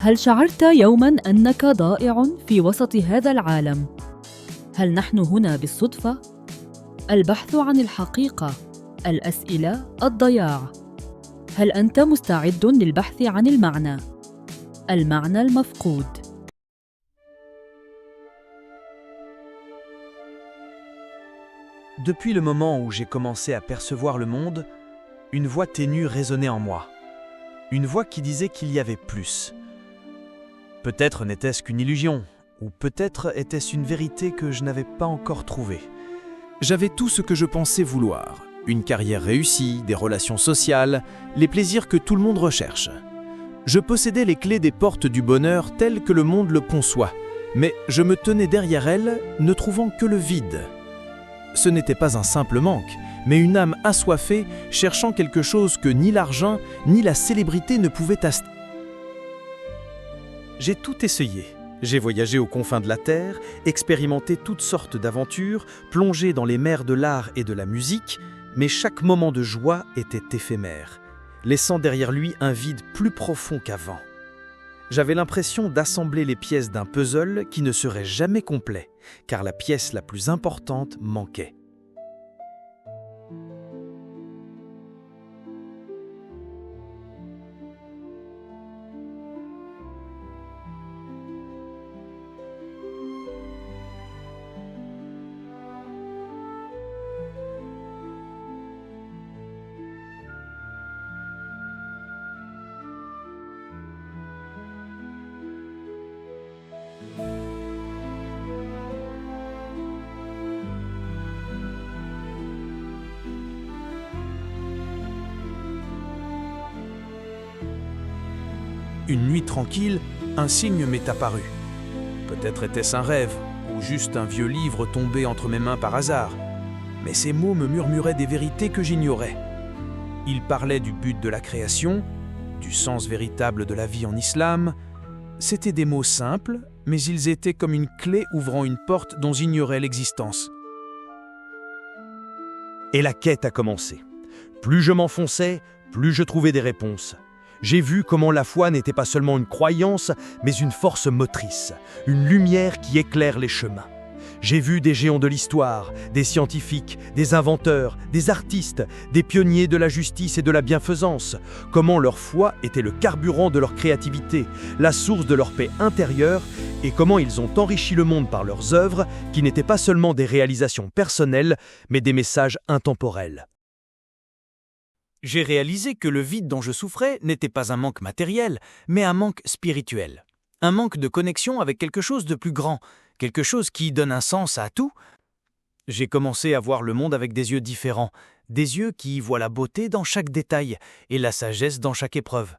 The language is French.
هل شعرت يوماً أنك ضائع في وسط هذا العالم؟ هل نحن هنا بالصدفة؟ البحث عن الحقيقة، الأسئلة، الضياع. هل أنت مستعد للبحث عن المعنى؟ المعنى المفقود. Depuis le moment où j'ai commencé à percevoir le monde, une voix ténue résonnait en moi. Une voix qui disait qu'il y avait plus. Peut-être n'était-ce qu'une illusion, ou peut-être était-ce une vérité que je n'avais pas encore trouvée. J'avais tout ce que je pensais vouloir. Une carrière réussie, des relations sociales, les plaisirs que tout le monde recherche. Je possédais les clés des portes du bonheur telles que le monde le conçoit, mais je me tenais derrière elles, ne trouvant que le vide. Ce n'était pas un simple manque, mais une âme assoiffée cherchant quelque chose que ni l'argent ni la célébrité ne pouvaient acheter. J'ai tout essayé. J'ai voyagé aux confins de la Terre, expérimenté toutes sortes d'aventures, plongé dans les mers de l'art et de la musique, mais chaque moment de joie était éphémère, laissant derrière lui un vide plus profond qu'avant. J'avais l'impression d'assembler les pièces d'un puzzle qui ne serait jamais complet, car la pièce la plus importante manquait. Une nuit tranquille, un signe m'est apparu. Peut-être était-ce un rêve, ou juste un vieux livre tombé entre mes mains par hasard. Mais ces mots me murmuraient des vérités que j'ignorais. Ils parlaient du but de la création, du sens véritable de la vie en islam. C'étaient des mots simples, mais ils étaient comme une clé ouvrant une porte dont j'ignorais l'existence. Et la quête a commencé. Plus je m'enfonçais, plus je trouvais des réponses. J'ai vu comment la foi n'était pas seulement une croyance, mais une force motrice, une lumière qui éclaire les chemins. J'ai vu des géants de l'histoire, des scientifiques, des inventeurs, des artistes, des pionniers de la justice et de la bienfaisance, comment leur foi était le carburant de leur créativité, la source de leur paix intérieure, et comment ils ont enrichi le monde par leurs œuvres, qui n'étaient pas seulement des réalisations personnelles, mais des messages intemporels. J'ai réalisé que le vide dont je souffrais n'était pas un manque matériel, mais un manque spirituel. Un manque de connexion avec quelque chose de plus grand, quelque chose qui donne un sens à tout. J'ai commencé à voir le monde avec des yeux différents, des yeux qui voient la beauté dans chaque détail et la sagesse dans chaque épreuve.